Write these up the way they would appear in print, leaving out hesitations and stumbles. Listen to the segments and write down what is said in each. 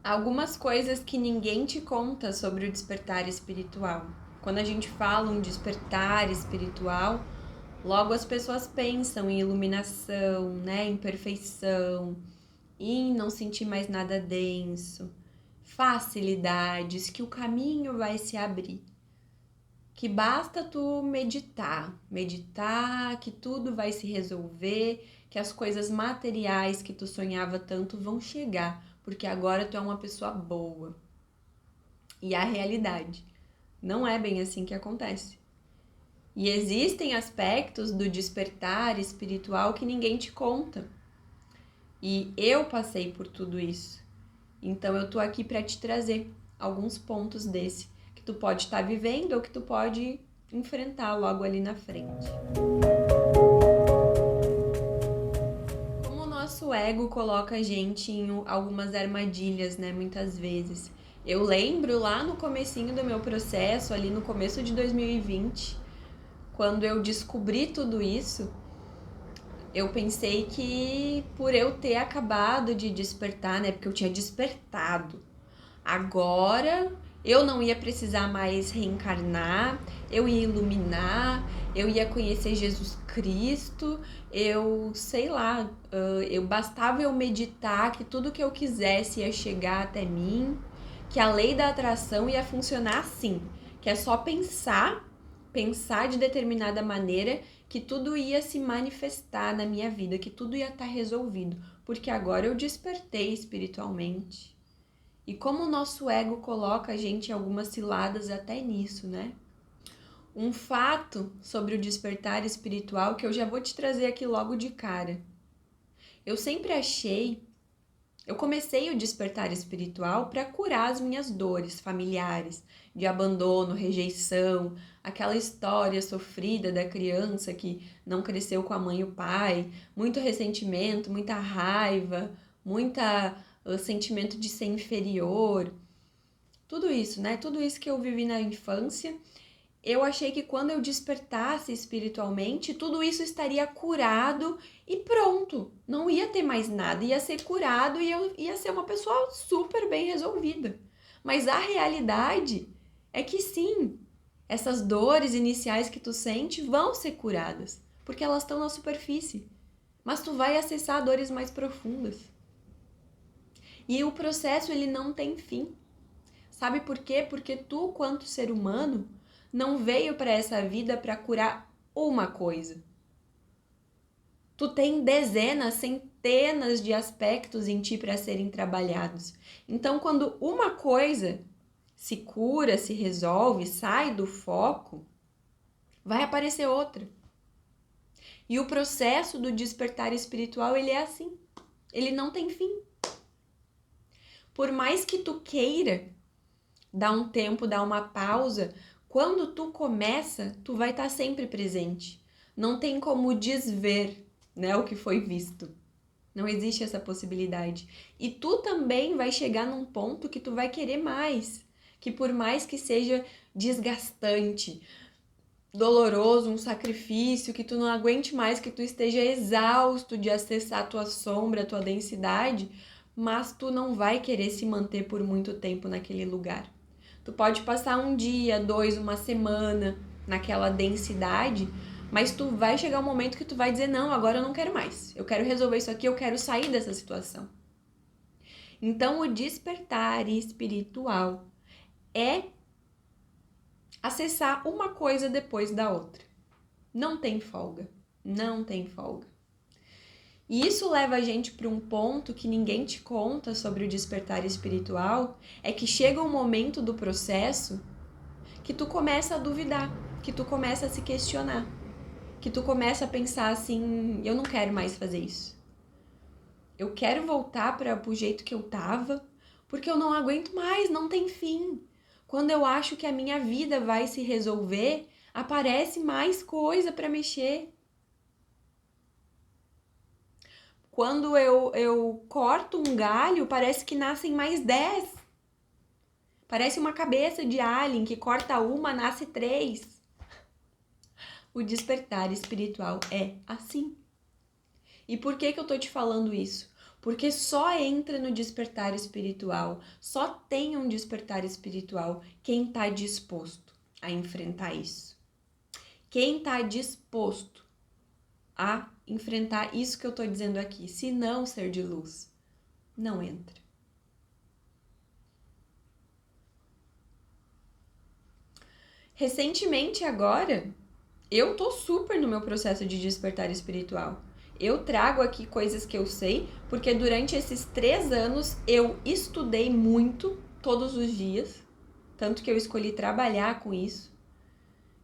Algumas coisas que ninguém te conta sobre o despertar espiritual. Quando a gente fala um despertar espiritual, logo as pessoas pensam em iluminação, né, em perfeição, em não sentir mais nada denso, facilidades, que o caminho vai se abrir. Que basta tu meditar, que tudo vai se resolver, que as coisas materiais que tu sonhava tanto vão chegar, porque agora tu é uma pessoa boa. E a realidade não é bem assim que acontece. E existem aspectos do despertar espiritual que ninguém te conta. E eu passei por tudo isso. Então eu tô aqui para te trazer alguns pontos desse que tu pode estar vivendo ou que tu pode enfrentar logo ali na frente. Como o nosso ego coloca a gente em algumas armadilhas, né, muitas vezes. Eu lembro lá no comecinho do meu processo, ali no começo de 2020, quando eu descobri tudo isso, eu pensei que por eu ter acabado de despertar, né, porque eu tinha despertado, agora eu não ia precisar mais reencarnar, eu ia iluminar, eu ia conhecer Jesus Cristo, eu sei lá, bastava eu meditar que tudo que eu quisesse ia chegar até mim, que a lei da atração ia funcionar assim, que é só pensar de determinada maneira que tudo ia se manifestar na minha vida, que tudo ia estar resolvido, porque agora eu despertei espiritualmente. E como o nosso ego coloca a gente em algumas ciladas até nisso, né? Um fato sobre o despertar espiritual que eu já vou te trazer aqui logo de cara. Eu comecei o despertar espiritual para curar as minhas dores familiares, de abandono, rejeição, aquela história sofrida da criança que não cresceu com a mãe e o pai, muito ressentimento, muita raiva, muita sentimento de ser inferior. Tudo isso, né? Tudo isso que eu vivi na infância, eu achei que quando eu despertasse espiritualmente, tudo isso estaria curado e pronto. Não ia ter mais nada, ia ser curado e eu ia ser uma pessoa super bem resolvida. Mas a realidade é que sim, essas dores iniciais que tu sente vão ser curadas, porque elas estão na superfície. Mas tu vai acessar dores mais profundas. E o processo ele não tem fim. Sabe por quê? Porque tu, quanto ser humano, não veio para essa vida para curar uma coisa. Tu tem dezenas, centenas de aspectos em ti para serem trabalhados. Então, quando uma coisa se cura, se resolve, sai do foco, vai aparecer outra. E o processo do despertar espiritual, ele é assim. Ele não tem fim. Por mais que tu queira dar um tempo, dar uma pausa, quando tu começa, tu vai estar sempre presente. Não tem como desver, né, o que foi visto. Não existe essa possibilidade. E tu também vai chegar num ponto que tu vai querer mais. Que por mais que seja desgastante, doloroso, um sacrifício, que tu não aguente mais, que tu esteja exausto de acessar a tua sombra, a tua densidade, mas tu não vai querer se manter por muito tempo naquele lugar. Tu pode passar um dia, dois, uma semana naquela densidade, mas tu vai chegar um momento que tu vai dizer, não, agora eu não quero mais. Eu quero resolver isso aqui, eu quero sair dessa situação. Então, o despertar espiritual é acessar uma coisa depois da outra. Não tem folga. Não tem folga. E isso leva a gente para um ponto que ninguém te conta sobre o despertar espiritual, é que chega um momento do processo que tu começa a duvidar, que tu começa a se questionar, que tu começa a pensar assim, eu não quero mais fazer isso. Eu quero voltar para o jeito que eu tava, porque eu não aguento mais, não tem fim. Quando eu acho que a minha vida vai se resolver, aparece mais coisa para mexer. Quando eu corto um galho, parece que nascem mais 10. Parece uma cabeça de alien que corta uma, nasce 3. O despertar espiritual é assim. E por que eu tô te falando isso? Porque só entra no despertar espiritual, só tem um despertar espiritual quem está disposto a enfrentar isso. Quem está disposto a enfrentar isso que eu estou dizendo aqui. Se não, ser de luz, não entra. Recentemente agora, eu tô super no meu processo de despertar espiritual. Eu trago aqui coisas que eu sei, porque durante esses 3 anos eu estudei muito, todos os dias, tanto que eu escolhi trabalhar com isso.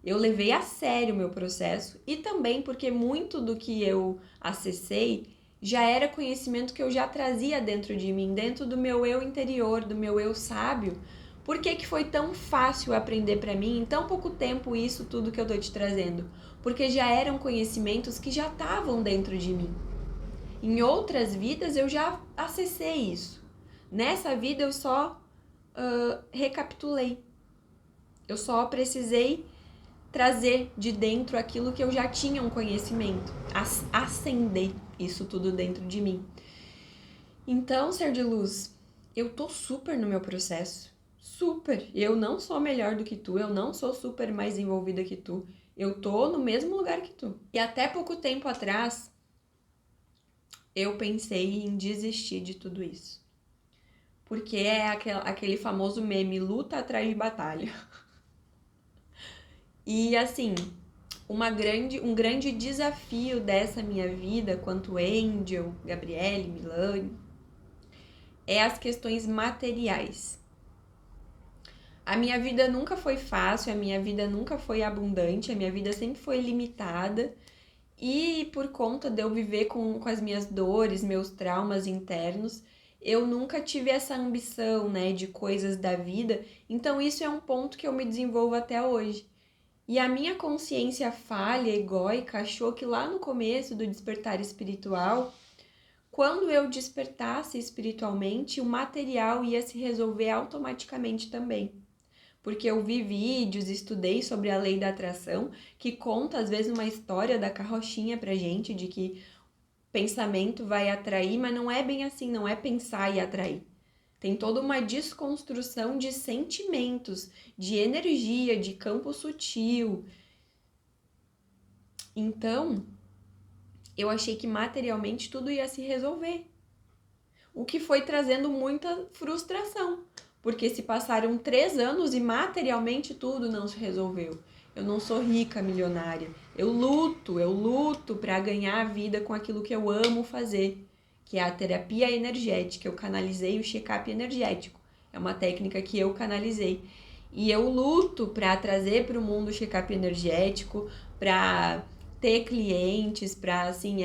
Eu levei a sério o meu processo e também porque muito do que eu acessei já era conhecimento que eu já trazia dentro de mim, dentro do meu eu interior, do meu eu sábio. Por que foi tão fácil aprender para mim em tão pouco tempo isso tudo que eu tô te trazendo? Porque já eram conhecimentos que já estavam dentro de mim. Em outras vidas eu já acessei isso. Nessa vida eu só recapitulei. Eu só precisei trazer de dentro aquilo que eu já tinha um conhecimento, acender isso tudo dentro de mim. Então, ser de luz, eu tô super no meu processo, super. Eu não sou melhor do que tu, eu não sou super mais envolvida que tu, eu tô no mesmo lugar que tu. E até pouco tempo atrás, eu pensei em desistir de tudo isso. Porque é aquele famoso meme, luta atrás de batalha. E assim, um grande desafio dessa minha vida, quanto Angel, Gabriele, Milane, é as questões materiais. A minha vida nunca foi fácil, a minha vida nunca foi abundante, a minha vida sempre foi limitada. E por conta de eu viver com as minhas dores, meus traumas internos, eu nunca tive essa ambição, né, de coisas da vida. Então isso é um ponto que eu me desenvolvo até hoje. E a minha consciência falha, egóica, achou que lá no começo do despertar espiritual, quando eu despertasse espiritualmente, o material ia se resolver automaticamente também. Porque eu vi vídeos, estudei sobre a lei da atração, que conta às vezes uma história da carrochinha pra gente, de que pensamento vai atrair, mas não é bem assim, não é pensar e atrair. Tem toda uma desconstrução de sentimentos, de energia, de campo sutil. Então, eu achei que materialmente tudo ia se resolver. O que foi trazendo muita frustração, porque se passaram 3 anos e materialmente tudo não se resolveu. Eu não sou rica, milionária. Eu luto para ganhar a vida com aquilo que eu amo fazer, que é a terapia energética. Eu canalizei o check-up energético. É uma técnica que eu canalizei. E eu luto para trazer para o mundo o check-up energético, para ter clientes, para assim,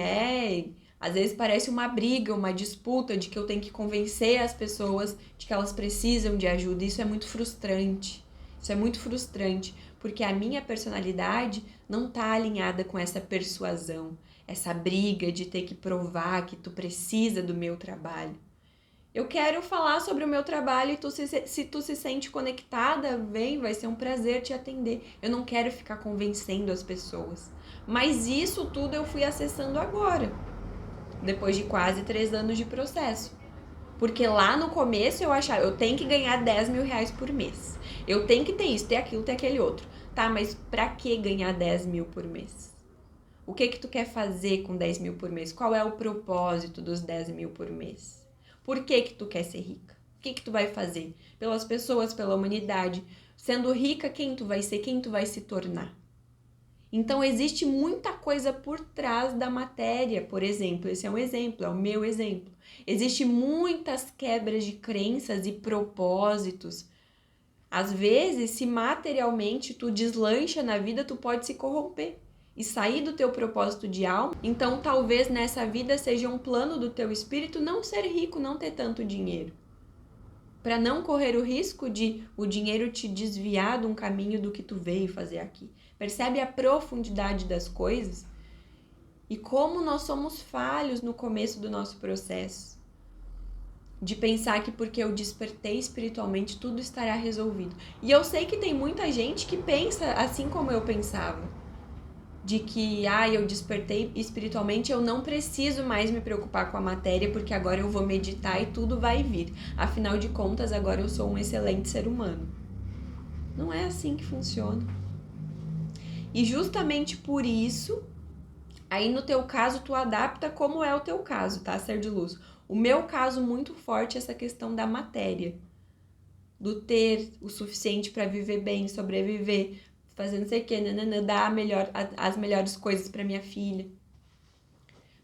às vezes parece uma briga, uma disputa de que eu tenho que convencer as pessoas de que elas precisam de ajuda. Isso é muito frustrante. Isso é muito frustrante, porque a minha personalidade não tá alinhada com essa persuasão, essa briga de ter que provar que tu precisa do meu trabalho. Eu quero falar sobre o meu trabalho e se tu se sente conectada, vem, vai ser um prazer te atender. Eu não quero ficar convencendo as pessoas. Mas isso tudo eu fui acessando agora, depois de quase 3 anos de processo. Porque lá no começo eu achava, eu tenho que ganhar 10 mil reais por mês. Eu tenho que ter isso, ter aquilo, ter aquele outro. Tá, mas pra que ganhar 10 mil por mês? O que tu quer fazer com 10 mil por mês? Qual é o propósito dos 10 mil por mês? Por que tu quer ser rica? O que tu vai fazer? Pelas pessoas, pela humanidade. Sendo rica, quem tu vai ser? Quem tu vai se tornar? Então, existe muita coisa por trás da matéria, por exemplo. Esse é um exemplo, é o meu exemplo. Existem muitas quebras de crenças e propósitos. Às vezes, se materialmente tu deslancha na vida, tu pode se corromper e sair do teu propósito de alma. Então, talvez nessa vida seja um plano do teu espírito não ser rico, não ter tanto dinheiro. Para não correr o risco de o dinheiro te desviar de um caminho do que tu veio fazer aqui. Percebe a profundidade das coisas? E como nós somos falhos no começo do nosso processo. De pensar que porque eu despertei espiritualmente, tudo estará resolvido. E eu sei que tem muita gente que pensa assim como eu pensava. de que, eu despertei espiritualmente, eu não preciso mais me preocupar com a matéria, porque agora eu vou meditar e tudo vai vir. Afinal de contas, agora eu sou um excelente ser humano. Não é assim que funciona. E justamente por isso, aí no teu caso, tu adapta como é o teu caso, tá, ser de luz? O meu caso muito forte é essa questão da matéria. Do ter o suficiente para viver bem, sobreviver, fazendo não sei o que, dar as melhores coisas para minha filha.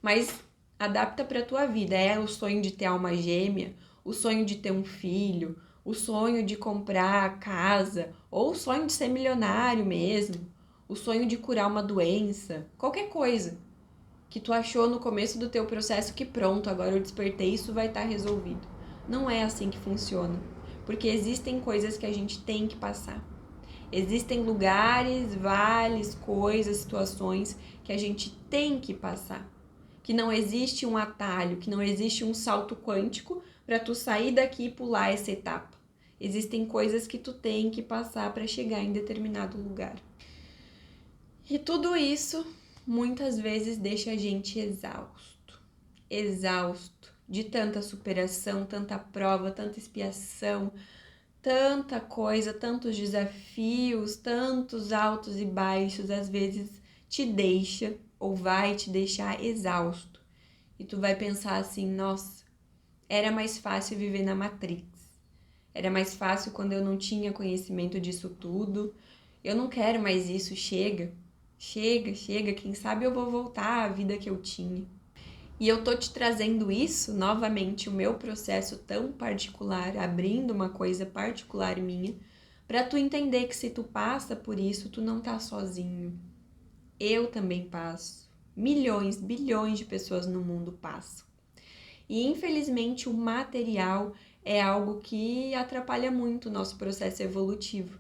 Mas adapta para tua vida. É o sonho de ter alma gêmea, o sonho de ter um filho, o sonho de comprar casa, ou o sonho de ser milionário mesmo, o sonho de curar uma doença, qualquer coisa que tu achou no começo do teu processo que pronto, agora eu despertei, isso vai estar resolvido. Não é assim que funciona, porque existem coisas que a gente tem que passar. Existem lugares, vales, coisas, situações que a gente tem que passar. Que não existe um atalho, que não existe um salto quântico para tu sair daqui e pular essa etapa. Existem coisas que tu tem que passar para chegar em determinado lugar. E tudo isso muitas vezes deixa a gente exausto de tanta superação, tanta prova, tanta expiação, tanta coisa, tantos desafios, tantos altos e baixos, às vezes te deixa ou vai te deixar exausto. E tu vai pensar assim, nossa, era mais fácil viver na Matrix. Era mais fácil quando eu não tinha conhecimento disso tudo. Eu não quero mais isso, chega. Chega, quem sabe eu vou voltar à vida que eu tinha. E eu tô te trazendo isso, novamente, o meu processo tão particular, abrindo uma coisa particular minha, pra tu entender que se tu passa por isso, tu não tá sozinho. Eu também passo. Milhões, bilhões de pessoas no mundo passam. E infelizmente o material é algo que atrapalha muito o nosso processo evolutivo.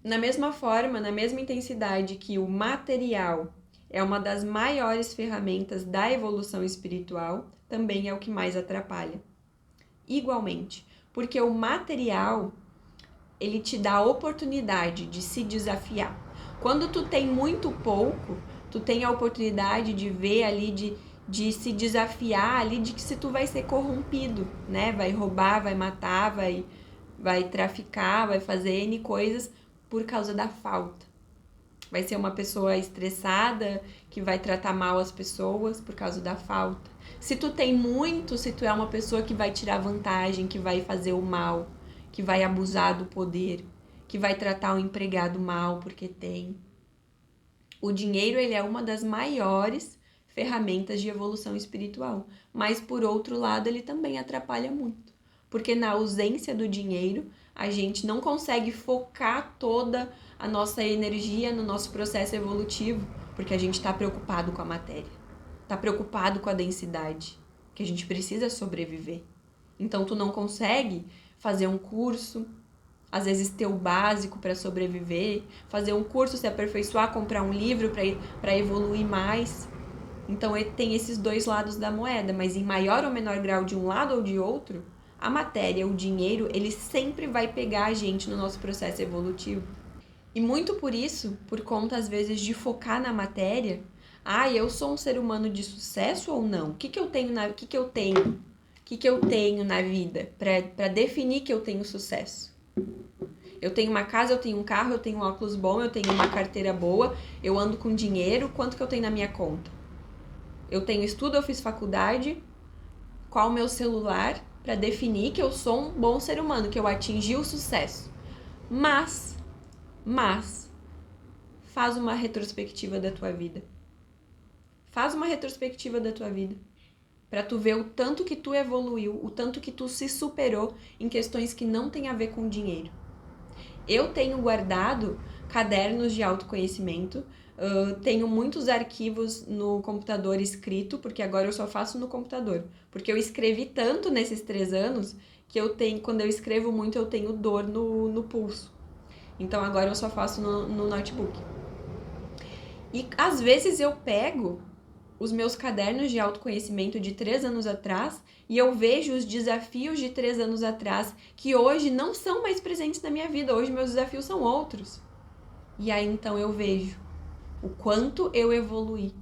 Na mesma forma, na mesma intensidade que o material é uma das maiores ferramentas da evolução espiritual, também é o que mais atrapalha. Igualmente, porque o material, ele te dá a oportunidade de se desafiar. Quando tu tem muito pouco, tu tem a oportunidade de ver ali, de se desafiar ali, de que se tu vai ser corrompido, né? Vai roubar, vai matar, vai traficar, vai fazer N coisas por causa da falta. Vai ser uma pessoa estressada, que vai tratar mal as pessoas por causa da falta. Se tu tem muito, se tu é uma pessoa que vai tirar vantagem, que vai fazer o mal, que vai abusar do poder, que vai tratar o empregado mal porque tem. O dinheiro, ele é uma das maiores ferramentas de evolução espiritual, mas por outro lado, ele também atrapalha muito, porque na ausência do dinheiro, a gente não consegue focar toda a nossa energia no nosso processo evolutivo, porque a gente está preocupado com a matéria, está preocupado com a densidade, que a gente precisa sobreviver. Então tu não consegue fazer um curso, às vezes ter o básico para sobreviver, fazer um curso, se aperfeiçoar, comprar um livro para evoluir mais. Então tem esses dois lados da moeda, mas em maior ou menor grau de um lado ou de outro, a matéria, o dinheiro, ele sempre vai pegar a gente no nosso processo evolutivo. E muito por isso, por conta às vezes de focar na matéria, eu sou um ser humano de sucesso ou não? O que eu tenho na vida para definir que eu tenho sucesso? Eu tenho uma casa, eu tenho um carro, eu tenho um óculos bom, eu tenho uma carteira boa, eu ando com dinheiro, quanto que eu tenho na minha conta? Eu tenho estudo, eu fiz faculdade, qual o meu celular para definir que eu sou um bom ser humano, que eu atingi o sucesso. Mas, faz uma retrospectiva da tua vida. Faz uma retrospectiva da tua vida. Para tu ver o tanto que tu evoluiu, o tanto que tu se superou em questões que não tem a ver com dinheiro. Eu tenho guardado cadernos de autoconhecimento, tenho muitos arquivos no computador escrito, porque agora eu só faço no computador. Porque eu escrevi tanto nesses 3 anos que quando eu escrevo muito, eu tenho dor no pulso. Então agora eu só faço no notebook. E às vezes eu pego os meus cadernos de autoconhecimento de 3 anos atrás e eu vejo os desafios de 3 anos atrás que hoje não são mais presentes na minha vida. Hoje meus desafios são outros. E aí então eu vejo, o quanto eu evoluí,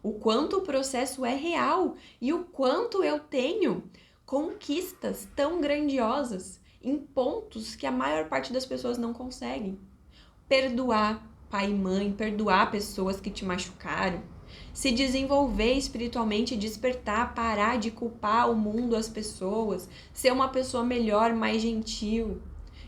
o quanto o processo é real e o quanto eu tenho conquistas tão grandiosas em pontos que a maior parte das pessoas não conseguem. Perdoar pai e mãe, perdoar pessoas que te machucaram, se desenvolver espiritualmente, despertar, parar de culpar o mundo, as pessoas, ser uma pessoa melhor, mais gentil,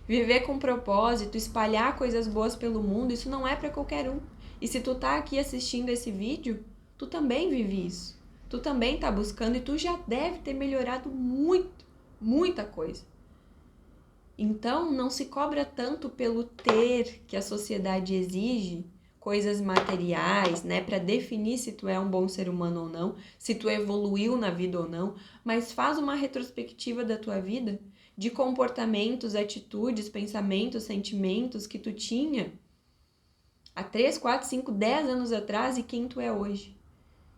viver com propósito, espalhar coisas boas pelo mundo, isso não é para qualquer um. E se tu tá aqui assistindo esse vídeo, tu também vive isso. Tu também tá buscando e tu já deve ter melhorado muito, muita coisa. Então, não se cobra tanto pelo ter que a sociedade exige, coisas materiais, né, para definir se tu é um bom ser humano ou não, se tu evoluiu na vida ou não, mas faz uma retrospectiva da tua vida, de comportamentos, atitudes, pensamentos, sentimentos que tu tinha há 3, 4, 5, 10 anos atrás e quem tu é hoje.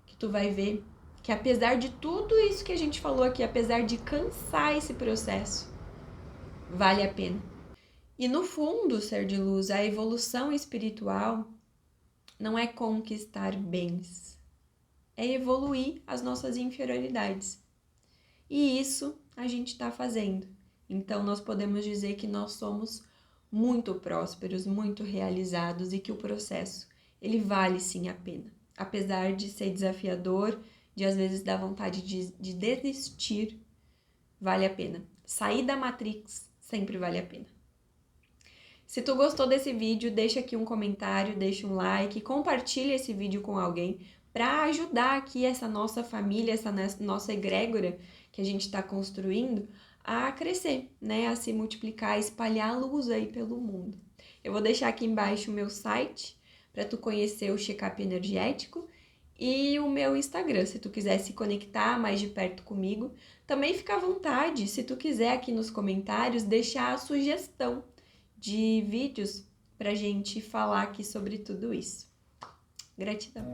Que tu vai ver que apesar de tudo isso que a gente falou aqui, apesar de cansar esse processo, vale a pena. E no fundo, ser de luz, a evolução espiritual não é conquistar bens, é evoluir as nossas inferioridades. E isso a gente está fazendo. Então nós podemos dizer que nós somos muito prósperos, muito realizados e que o processo, ele vale sim a pena. Apesar de ser desafiador, de às vezes dar vontade de desistir, vale a pena. Sair da Matrix sempre vale a pena. Se tu gostou desse vídeo, deixa aqui um comentário, deixa um like, compartilha esse vídeo com alguém para ajudar aqui essa nossa família, essa nossa egrégora que a gente está construindo a crescer, né? A se multiplicar, a espalhar a luz aí pelo mundo. Eu vou deixar aqui embaixo o meu site para tu conhecer o check-up energético e o meu Instagram, se tu quiser se conectar mais de perto comigo. Também fica à vontade, se tu quiser aqui nos comentários, deixar a sugestão de vídeos pra gente falar aqui sobre tudo isso. Gratidão!